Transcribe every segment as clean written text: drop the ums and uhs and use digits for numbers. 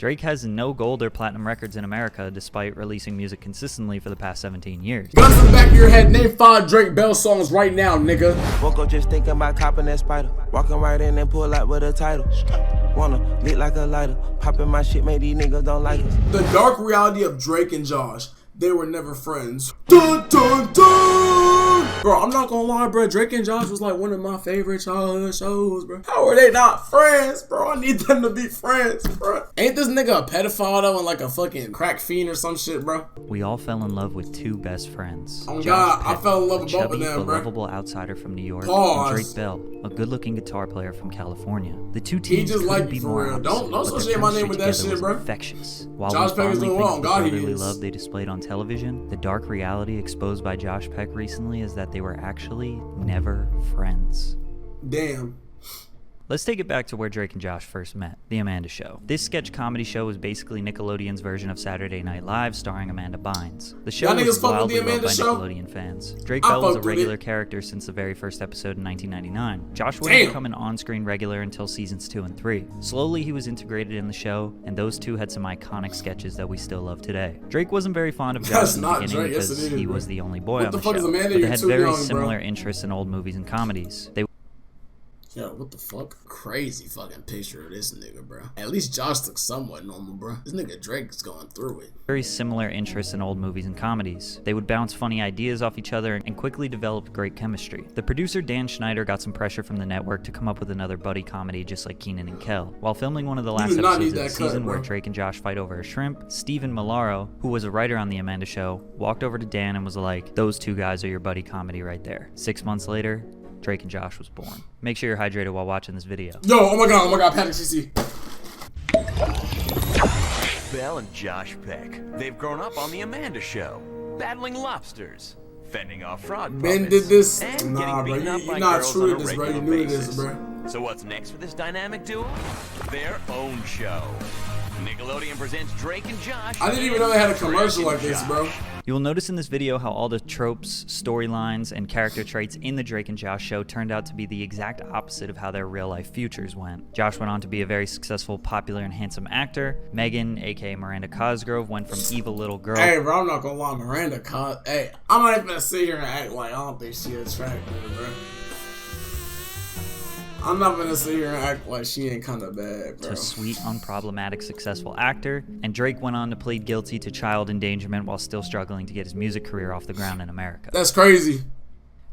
Drake has no gold or platinum records in America despite releasing music consistently for the past 17 years. Guns to the back of your head, name 5 Drake Bell songs right now, nigga. Woke up just thinking about copping that spider. Walking right in and pull out with a title. Wanna lit like a lighter. Popping my shit, make these niggas don't like us. The dark reality of Drake and Josh. They were never friends. Dun, dun, dun! Bro, I'm not gonna lie, bro. Drake and Josh was like one of my favorite childhood shows, bro. How are they not friends, bro? I need them to be friends, bro. Ain't this nigga a pedophile though and like a fucking crack fiend or some shit, bro? We all fell in love with two best friends. Oh God, I fell in love with both of them, a bro. lovable outsider from New York, Pause. and Drake Bell, a good-looking guitar player from California. The two teams just couldn't like be for more real. opposite, Don't but associate their my name chemistry with that together shit, was bro. infectious. While Josh we Peck is fondly doing think wrong. of the God, he brotherly is. love they displayed on television, the dark reality exposed by Josh Peck recently is that they were actually never friends. Damn. Let's take it back to where Drake and Josh first met, The Amanda Show. This sketch comedy show was basically Nickelodeon's version of Saturday Night Live starring Amanda Bynes. The show was wildly loved by Nickelodeon fans. Drake Bell was a regular character since the very first episode in 1999. Josh wouldn't become an on-screen regular until seasons 2 and 3. Slowly he was integrated in the show, and those two had some iconic sketches that we still love today. Drake wasn't very fond of Josh in the beginning because he was the only boy on the show, but they had very similar interests in old movies and comedies. Yo, what the fuck? Crazy fucking picture of this nigga, bro. At least Josh looks somewhat normal, bro. This nigga Drake is going through it. Very similar interests in old movies and comedies. They would bounce funny ideas off each other and quickly developed great chemistry. The producer Dan Schneider got some pressure from the network to come up with another buddy comedy just like Kenan and Kel. While filming one of the last episodes of the season where Drake and Josh fight over a shrimp, Stephen Milaro, who was a writer on The Amanda Show, walked over to Dan and was like, "Those two guys are your buddy comedy right there." 6 months later, Drake and Josh was born. Make sure you're hydrated while watching this video. Yo, oh my God, Patrick CC. Bell and Josh Peck. They've grown up on The Amanda Show, battling lobsters, fending off frog Ben puppets, did this? and Nah, getting bro, beaten up by you're not girls true on to a this, bro. regular You're new to basis. this, bro. So what's next for this dynamic duo? Their own show. Nickelodeon presents Drake and Josh. I didn't even know they had a commercial like this, bro. You will notice in this video how all the tropes, storylines, and character traits in the Drake and Josh show turned out to be the exact opposite of how their real-life futures went. Josh went on to be a very successful, popular, and handsome actor. Megan, aka Miranda Cosgrove, went from evil little girl. Hey, bro, I'm not gonna lie, Miranda Hey, I'm not even gonna sit here and act like I don't think she attractive, bro. I'm not gonna sit here and act like she ain't kinda bad, bro. To sweet, unproblematic, successful actor, and Drake went on to plead guilty to child endangerment while still struggling to get his music career off the ground in America. That's crazy.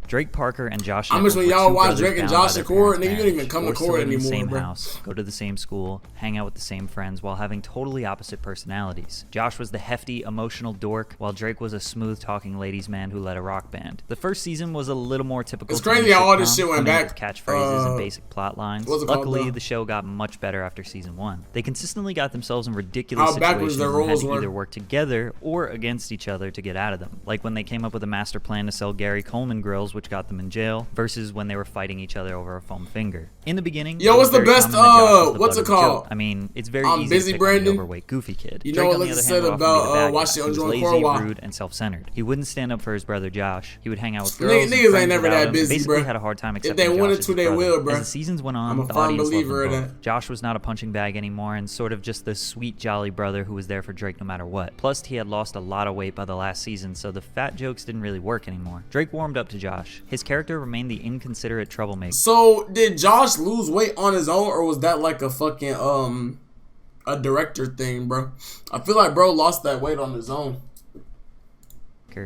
Drake Parker and Josh I miss when y'all watch Drake and Josh in court, nigga, you don't even come to court anymore, in the same bro. house, go to the same school, hang out with the same friends while having totally opposite personalities. Josh was the hefty, emotional dork, while Drake was a smooth-talking ladies' man who led a rock band. The first season was a little more typical. It's crazy how all this shit went back. Catchphrases and basic plot lines. Luckily, the show got much better after season 1. They consistently got themselves in ridiculous situations and had to either work together or against each other to get out of them. Like when they came up with a master plan to sell Gary Coleman grills, which got them in jail, versus when they were fighting each other over a foam finger. In the beginning, yo, what's the best, what's it called? I mean, it's very easy busy, to pick Brandon. on the overweight, goofy kid. You know what Alexa said about watch it on Joint He was lazy, rude, and self-centered. He wouldn't stand up for his brother Josh. He would hang out with girls. Niggas ain't never that busy, basically bro. had a hard time accepting if they wanted Josh to, they will, bro. As the seasons went on, I'm a the firm audience believer loved in them both. Josh was not a punching bag anymore and sort of just the sweet, jolly brother who was there for Drake no matter what. Plus, he had lost a lot of weight by the last season, so the fat jokes didn't really work anymore. Drake warmed up to Josh. His character remained the inconsiderate troublemaker. So did Josh lose weight on his own, or was that like a fucking a director thing, bro? I feel like bro lost that weight on his own.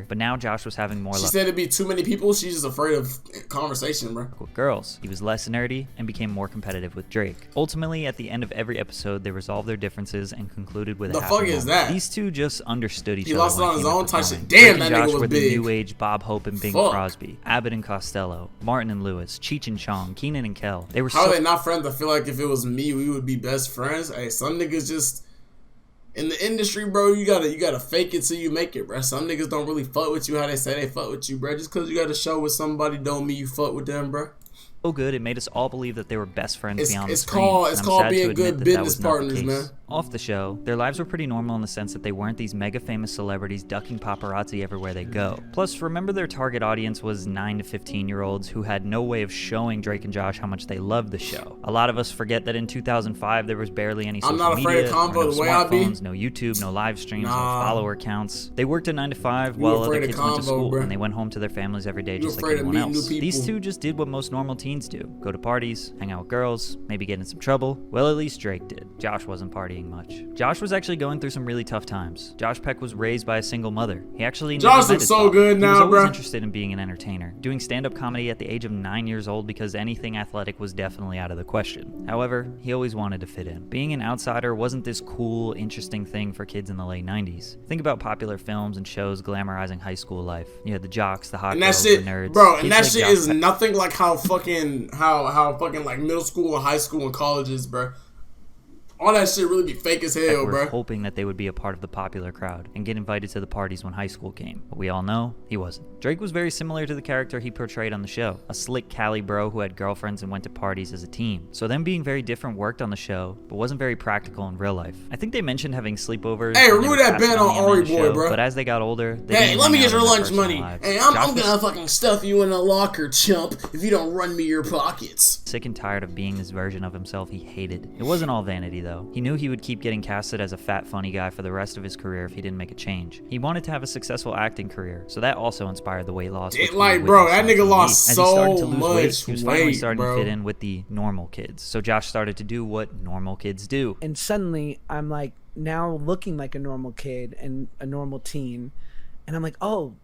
But now Josh was having more luck. She said it'd be too many people. She's just afraid of conversation, bro. With girls. He was less nerdy and became more competitive with Drake. Ultimately, at the end of every episode, they resolved their differences and concluded with a happy moment. The fuck is that? These two just understood each other. He lost it on his own type shit. Damn, Drake that and Josh nigga was were big. the new age Bob Hope and Bing Crosby, Abbott and Costello, Martin and Lewis, Cheech and Chong, Kenan and Kel. They were How are they not friends? I feel like if it was me, we would be best friends. Hey, some niggas just in the industry, bro, you gotta fake it till you make it, bro. Some niggas don't really fuck with you how they say they fuck with you, bro. Just cause you got a show with somebody don't mean you fuck with them, bro. so good it made us all believe that they were best friends beyond the screen. It's called being good business partners, man. Off the show, their lives were pretty normal in the sense that they weren't these mega famous celebrities ducking paparazzi everywhere they go. Plus, remember their target audience was 9 to 15-year-olds who had no way of showing Drake and Josh how much they loved the show. A lot of us forget that in 2005 there was barely any social media, no smartphones, no YouTube, no live streams, no follower counts. They worked a 9 to 5 while other kids went to school, and they went home to their families every day just like everyone else. These two just did what most normal teens do. Go to parties, hang out with girls, maybe get in some trouble. Well, at least Drake did. Josh wasn't partying much. Josh was actually going through some really tough times. Josh Peck was raised by a single mother. He actually Josh looks so good now, bro. He was always interested in being an entertainer, doing stand-up comedy at the age of 9 years old because anything athletic was definitely out of the question. However, he always wanted to fit in. Being an outsider wasn't this cool, interesting thing for kids in the late 90s. Think about popular films and shows glamorizing high school life. You had the jocks, the hot girls, the nerds. Bro, and that shit is nothing like how fucking like middle school and high school and colleges, bro. All that shit really be fake as hell, bro. Hoping that they would be a part of the popular crowd and get invited to the parties when high school came. But we all know he wasn't. Drake was very similar to the character he portrayed on the show. A slick Cali bro who had girlfriends and went to parties as a teen. So them being very different worked on the show, but wasn't very practical in real life. I think they mentioned having sleepovers. Hey, remove that ban on Ari boy, bro. But as they got older, hey, let me get your lunch money. Hey, I'm gonna fucking stuff you in a locker, chump, if you don't run me your pockets. Sick and tired of being this version of himself he hated. It wasn't all vanity though. He knew he would keep getting casted as a fat funny guy for the rest of his career if he didn't make a change. He wanted to have a successful acting career, so that also inspired the weight loss. Like, bro, that nigga lost so much weight. He was finally starting to fit in with the normal kids. So Josh started to do what normal kids do. And suddenly, I'm like now looking like a normal kid and a normal teen, and I'm like, oh,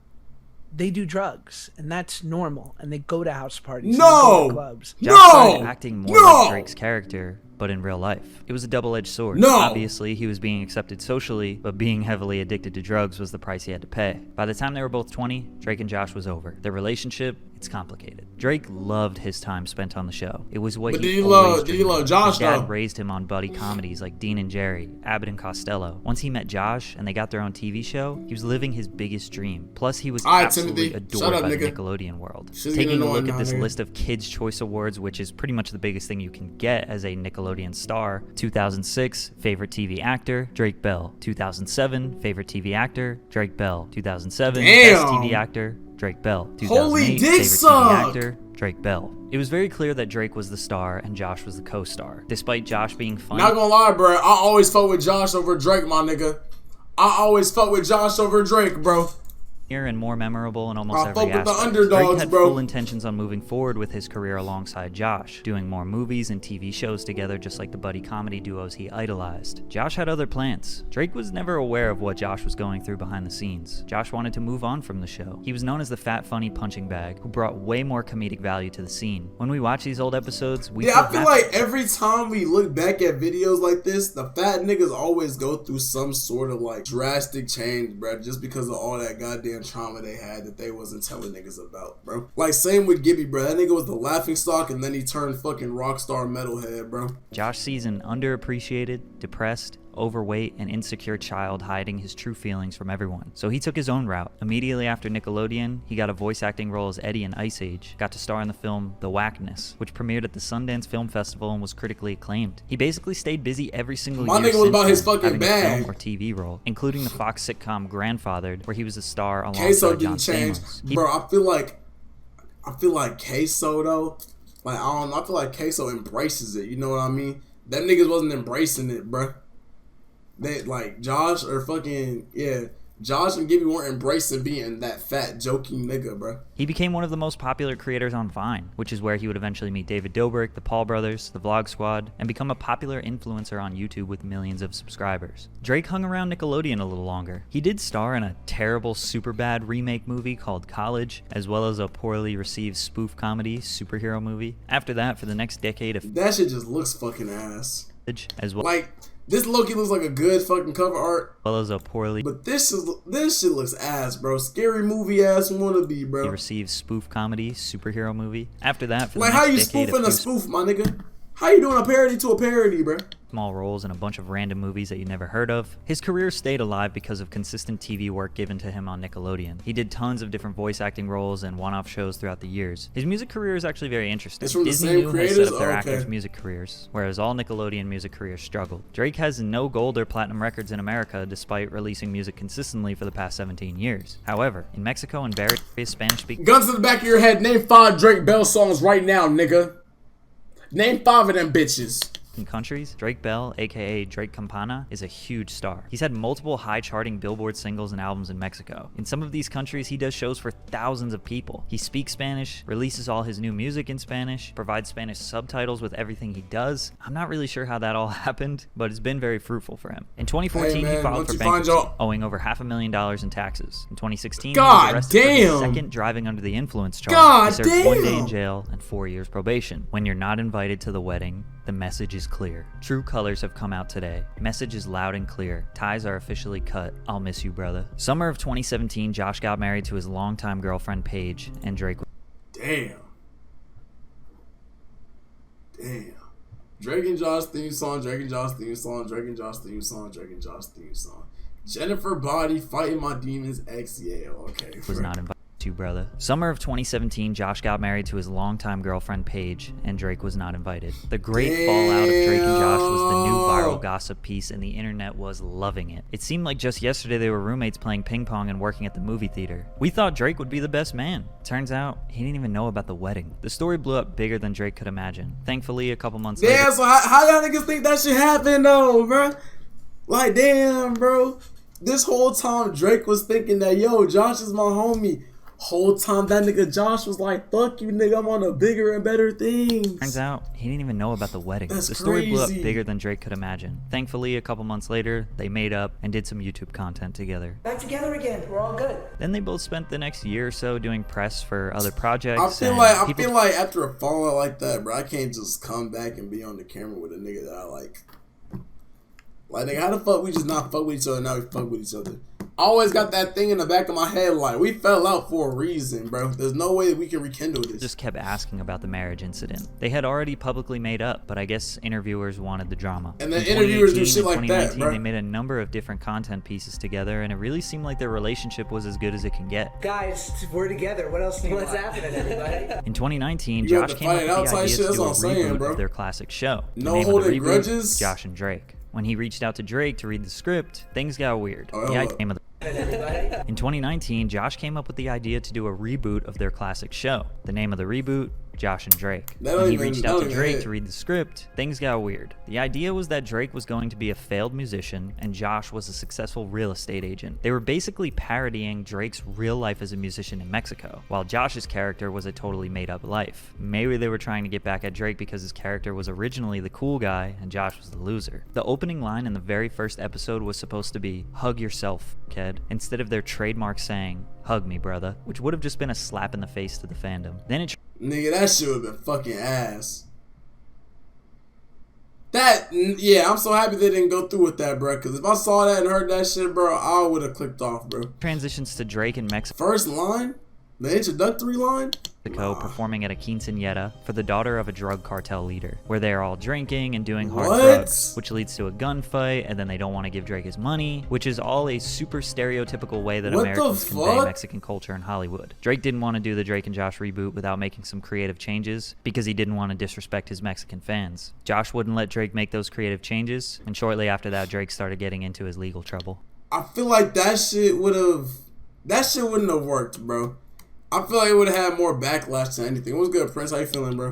they do drugs, and that's normal, and they go to house parties, and they go to clubs. Josh started acting more like Drake's character, but in real life. It was a double-edged sword. Obviously, he was being accepted socially, but being heavily addicted to drugs was the price he had to pay. By the time they were both 20, Drake and Josh was over. Their relationship, it's complicated. Drake loved his time spent on the show. It was what he always dreamed of. Did he love Josh, though? His dad raised him on buddy comedies like Dean and Jerry, Abbott and Costello. Once he met Josh and they got their own TV show, he was living his biggest dream. Plus, he was absolutely adored by the Nickelodeon world. Taking a look at this list of Kids' Choice Awards, which is pretty much the biggest thing you can get as a Nickelodeon star. 2006, Favorite TV Actor, Drake Bell. 2007, Favorite TV Actor, Drake Bell. 2007, Best TV Actor, Drake Bell. 2008, Favorite TV Actor, Drake Bell. It was very clear that Drake was the star and Josh was the co-star. Despite Josh being funny. Not gonna lie, bro. I always fought with Josh over Drake, my nigga. I always fought with Josh over Drake, bro. And more memorable in almost every aspect. The underdogs, Drake had bro. full intentions on moving forward with his career alongside Josh, doing more movies and TV shows together just like the buddy comedy duos he idolized. Josh had other plans. Drake was never aware of what Josh was going through behind the scenes. Josh wanted to move on from the show. He was known as the fat funny punching bag who brought way more comedic value to the scene. When we watch these old episodes, I feel like every time we look back at videos like this, the fat niggas always go through some sort of like drastic change, bro, just because of all that goddamn trauma they had that they wasn't telling niggas about, bro. Like, same with Gibby, bro. That nigga was the laughing stock and then he turned fucking rock star metalhead, bro. Josh sees an underappreciated, depressed, overweight, and insecure child hiding his true feelings from everyone. So he took his own route. Immediately after Nickelodeon, he got a voice acting role as Eddie in Ice Age, got to star in the film The Whackness, which premiered at the Sundance Film Festival and was critically acclaimed. He basically stayed busy every single year nigga was about his fucking bag. A film or TV role, including the Fox sitcom Grandfathered, where he was a star alongside John Stamos. Bro, I feel like Queso though, like, I don't know, I feel like Queso embraces it, you know what I mean? Them niggas wasn't embracing it, bro. They, like, Josh and Gibby weren't embracing being that fat, joking nigga, bro. He became one of the most popular creators on Vine, which is where he would eventually meet David Dobrik, the Paul brothers, the Vlog Squad, and become a popular influencer on YouTube with millions of subscribers. Drake hung around Nickelodeon a little longer. He did star in a terrible Superbad remake movie called College, as well as a poorly received spoof comedy superhero movie. After that, for the next decade of that shit just looks fucking ass. As well. Like, this Loki looks like a good fucking cover art. Well as a poorly. But this shit looks ass, bro. Scary movie ass wannabe, bro. He received spoof comedy, superhero movie. After that, for like, the next how you decade spoofing a spoof, my nigga? How you doing a parody to a parody, bro? Small roles in a bunch of random movies that you never heard of. His career stayed alive because of consistent TV work given to him on Nickelodeon. He did tons of different voice acting roles and one-off shows throughout the years. His music career is actually very interesting. It's from Disney the same knew creators? how to set up their Oh, okay. actors' music careers, whereas all Nickelodeon music careers struggled. Drake has no gold or platinum records in America despite releasing music consistently for the past 17 years. However, in Mexico and various Spanish-speaking Guns to the back of your head. Name 5 Drake Bell songs right now, nigga. Name 5 of them bitches. countries, Drake Bell, aka Drake Campana, is a huge star. He's had multiple high-charting Billboard singles and albums in Mexico. In some of these countries, he does shows for thousands of people. He speaks Spanish, releases all his new music in Spanish, provides Spanish subtitles with everything he does. I'm not really sure how that all happened, but it's been very fruitful for him. In 2014, he filed for bankruptcy, owing over $500,000 in taxes. In 2016, he was arrested for his second driving under the influence charge. He served 1 day in jail and 4 years probation. When you're not invited to the wedding, the message is clear. True colors have come out today. Message is loud and clear. Ties are officially cut. I'll miss you, brother. Summer of 2017, Josh got married to his longtime girlfriend, Paige, and Drake. Damn. Drake and Josh theme song, Drake and Josh theme song, Drake and Josh theme song, Drake and Josh theme song. Jennifer Body fighting my demons X. Yeah, okay. Was not invited to, brother. Summer of 2017, Josh got married to his longtime girlfriend, Paige, and Drake was not invited. The great fallout of Drake and Josh was the new viral gossip piece, and the internet was loving it. It seemed like just yesterday they were roommates playing ping pong and working at the movie theater. We thought Drake would be the best man. Turns out, he didn't even know about the wedding. The story blew up bigger than Drake could imagine. Thankfully, a couple months later... Damn, so how y'all niggas think that shit happened, though, bro? Like, damn, bro. This whole time, Drake was thinking that, yo, Josh is my homie. Whole time that nigga Josh was like, fuck you, nigga, I'm on a bigger and better things. Turns out, he didn't even know about the wedding. That's the story blew up crazy. bigger than Drake could imagine. Thankfully, a couple months later, they made up and did some YouTube content together. Back together again. We're all good. Then they both spent the next year or so doing press for other projects. I feel like after a fallout like that, bro, I can't just come back and be on the camera with a nigga that I like. Like, nigga, how the fuck we just not fuck with each other, now we fuck with each other? I always got that thing in the back of my head, like, we fell out for a reason, bro. There's no way that we can rekindle this. Just kept asking about the marriage incident. They had already publicly made up, but I guess interviewers wanted the drama. And then In interviewers do 2018 shit and like that, 2019, bro. They made a number of different content pieces together, and it really seemed like their relationship was as good as it can get. Guys, we're together. What else do you want? What's happening, everybody? In 2019, You have Josh to came up fight with it out the type idea shit, to that's do a what I'm saying, reboot bro. of their classic show. The No name of the holding reboot, grudges? Josh and Drake. When he reached out to Drake to read the script, things got weird. Oh, The hold idea up. came of the In 2019, Josh came up with the idea to do a reboot of their classic show. The name of the reboot, Josh and Drake. That When he don't even- reached that out don't to even Drake hit. to read the script, things got weird. The idea was that Drake was going to be a failed musician and Josh was a successful real estate agent. They were basically parodying Drake's real life as a musician in Mexico, while Josh's character was a totally made-up life. Maybe they were trying to get back at Drake because his character was originally the cool guy and Josh was the loser. The opening line in the very first episode was supposed to be, "Hug yourself, kid," instead of their trademark saying, "Hug me, brother," which would have just been a slap in the face to the fandom. Then it Nigga, that shit would've been fucking ass. Yeah, I'm so happy they didn't go through with that, bro. Because if I saw that and heard that shit, bro, I would have clicked off, bro. transitions to Drake in Mexico. First line? The introductory line? Performing at a quinceañera for the daughter of a drug cartel leader, where they are all drinking and doing hard What? drugs, which leads to a gunfight, and then they don't want to give Drake his money, which is all a super stereotypical way that What the Americans convey fuck? Mexican culture in Hollywood. Drake didn't want to do the Drake and Josh reboot without making some creative changes, because he didn't want to disrespect his Mexican fans. Josh wouldn't let Drake make those creative changes, and shortly after that, Drake started getting into his legal trouble. I feel like that shit wouldn't have worked, bro. I feel like it would have had more backlash to anything. What's good, Prince? How you feeling, bro?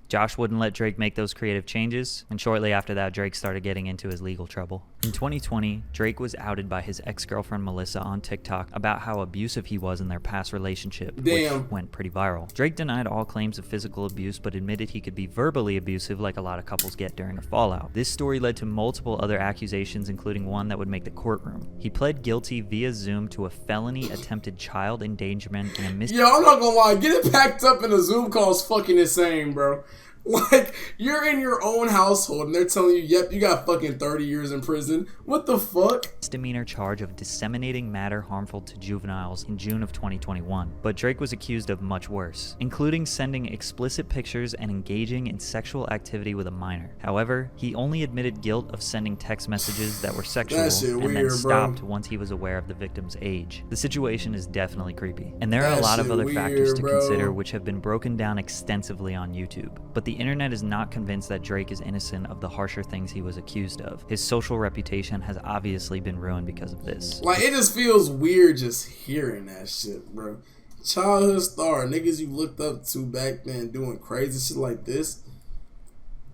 Josh wouldn't let Drake make those creative changes, and shortly after that, Drake started getting into his legal trouble. In 2020, Drake was outed by his ex-girlfriend Melissa on TikTok about how abusive he was in their past relationship, Damn. which went pretty viral. Drake denied all claims of physical abuse, but admitted he could be verbally abusive like a lot of couples get during a fallout. This story led to multiple other accusations, including one that would make the courtroom. He pled guilty via Zoom to a felony attempted child endangerment and a Yo, I'm not gonna lie. Getting packed up in a Zoom call is fucking insane, bro. Like, you're in your own household and they're telling you, yep, you got fucking 30 years in prison. What the fuck? Misdemeanor charge of disseminating matter harmful to juveniles in June of 2021. But Drake was accused of much worse, including sending explicit pictures and engaging in sexual activity with a minor. However, he only admitted guilt of sending text messages that were sexual and then stopped once he was aware of the victim's age. The situation is definitely creepy. And there are a lot of other factors to consider which have been broken down extensively on YouTube. But the internet is not convinced that Drake is innocent of the harsher things he was accused of. His social reputation has obviously been ruined because of this. Like, it just feels weird just hearing that shit, bro. Childhood star, niggas you looked up to back then doing crazy shit like this.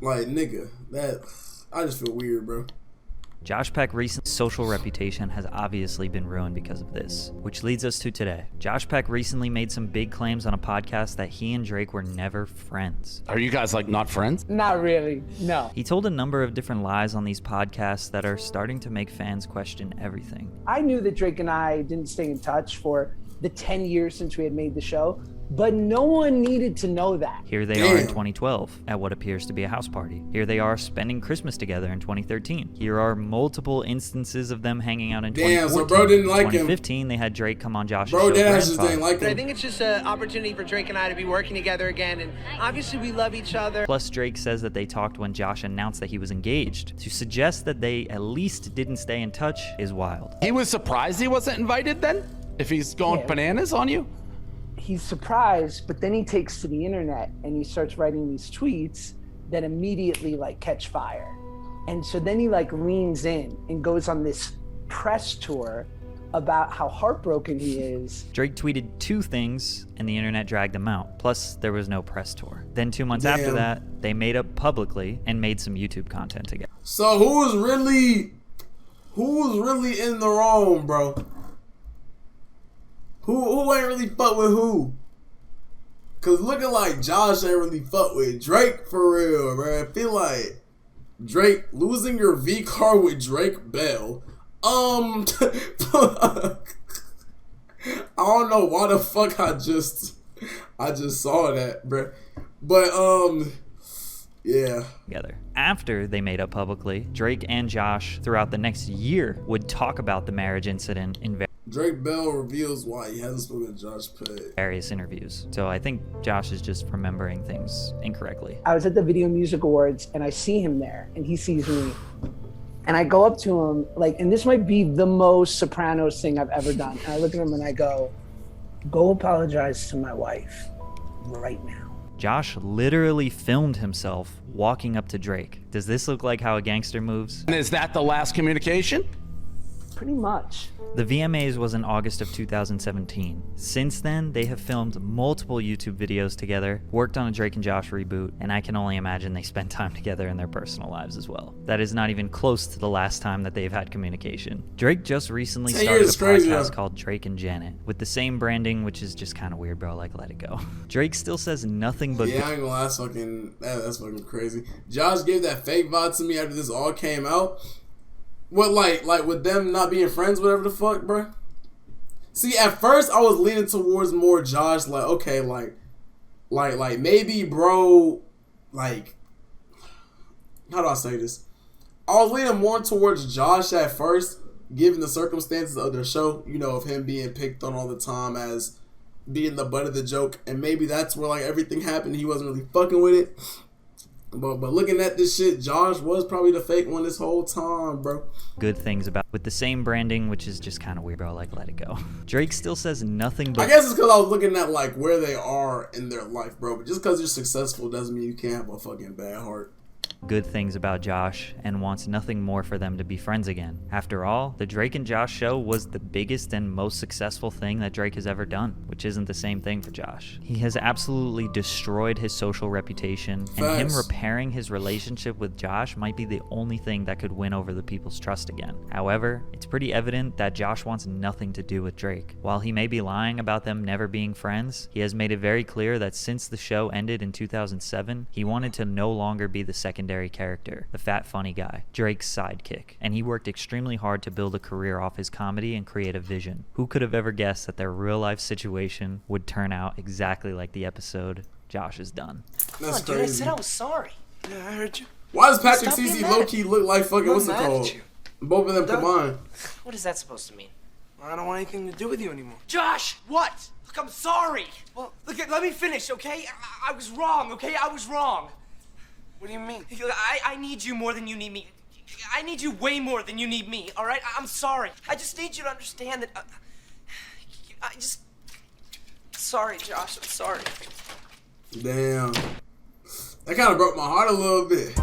Like, nigga, I just feel weird, bro. Josh Peck's recent social reputation has obviously been ruined because of this, which leads us to today. Josh Peck recently made some big claims on a podcast that he and Drake were never friends. Are you guys like not friends? Not really, no. He told a number of different lies on these podcasts that are starting to make fans question everything. I knew that Drake and I didn't stay in touch for the 10 years since we had made the show, but no one needed to know that. Here they are in 2012 at what appears to be a house party. Here they are spending Christmas together in 2013. Here are multiple instances of them hanging out in 2014. So bro didn't like him. 2015, they had Drake come on Josh's show. Bro didn't like him. I think it's just an opportunity for Drake and I to be working together again, and obviously we love each other. Plus, Drake says that they talked when Josh announced that he was engaged. To suggest that they at least didn't stay in touch is wild. He was surprised he wasn't invited then? If he's going bananas on you? He's surprised, but then he takes to the internet and he starts writing these tweets that immediately like catch fire. And so then he like leans in and goes on this press tour about how heartbroken he is. Drake tweeted two things and the internet dragged them out. Plus, there was no press tour. Then 2 months after that, they made up publicly and made some YouTube content together. So who was really in the wrong, bro? Who ain't really fuck with who? Cause looking like Josh ain't really fuck with Drake for real, bro. I feel like Drake losing your V card with Drake Bell. I don't know why the fuck I just saw that, bro. But yeah. Together. After they made up publicly, Drake and Josh throughout the next year would talk about the marriage incident in Drake Bell reveals why he hasn't spoken to Josh Peck. Various interviews. So I think Josh is just remembering things incorrectly. I was at the Video Music Awards and I see him there and he sees me. And I go up to him, like, and this might be the most Sopranos thing I've ever done. And I look at him and I go apologize to my wife right now. Josh literally filmed himself walking up to Drake. Does this look like how a gangster moves? And is that the last communication? Pretty much. The VMAs was in August of 2017. Since then, they have filmed multiple YouTube videos together, worked on a Drake and Josh reboot, and I can only imagine they spent time together in their personal lives as well. That is not even close to the last time that they've had communication. Drake just recently started a podcast called Drake and Janet, with the same branding, which is just kind of weird, bro. Like, let it go. Drake still says nothing but... Yeah, I ain't gonna lie, that's fucking crazy. Josh gave that fake vibe to me after this all came out. What, like with them not being friends, whatever the fuck, bro? See, at first I was leaning towards more Josh, like, okay, like maybe, bro, like, how do I say this? I was leaning more towards Josh at first, given the circumstances of their show, you know, of him being picked on all the time as being the butt of the joke, and maybe that's where, like, everything happened. He wasn't really fucking with it. But looking at this shit, Josh was probably the fake one this whole time, bro. Good things about with the same branding, which is just kind of weird, bro. Like, let it go. Drake still says nothing but... I guess it's because I was looking at, like, where they are in their life, bro. But just because you're successful doesn't mean you can't have a fucking bad heart. Good things about Josh and wants nothing more for them to be friends again. After all, the Drake and Josh show was the biggest and most successful thing that Drake has ever done, which isn't the same thing for Josh. He has absolutely destroyed his social reputation, and him repairing his relationship with Josh might be the only thing that could win over the people's trust again. However, it's pretty evident that Josh wants nothing to do with Drake. While he may be lying about them never being friends, he has made it very clear that since the show ended in 2007, he wanted to no longer be the secondary character, the fat funny guy, Drake's sidekick, and he worked extremely hard to build a career off his comedy and creative vision. Who could have ever guessed that their real life situation would turn out exactly like the episode Josh is done. That's Dude, I crazy. said I was sorry. Yeah, I heard you. Why does Patrick Stop being Cece mad low at key look like fucking I'm what's it mad at called? you. Both of them combined. What is that supposed to mean? I don't want anything to do with you anymore. Josh, what? Look, I'm sorry. Well, look, let me finish, okay? I was wrong, okay? I was wrong. What do you mean? Look, I need you more than you need me. I need you way more than you need me, all right? I'm sorry. I just need you to understand that. Sorry, Josh. I'm sorry. Damn. That kind of broke my heart a little bit.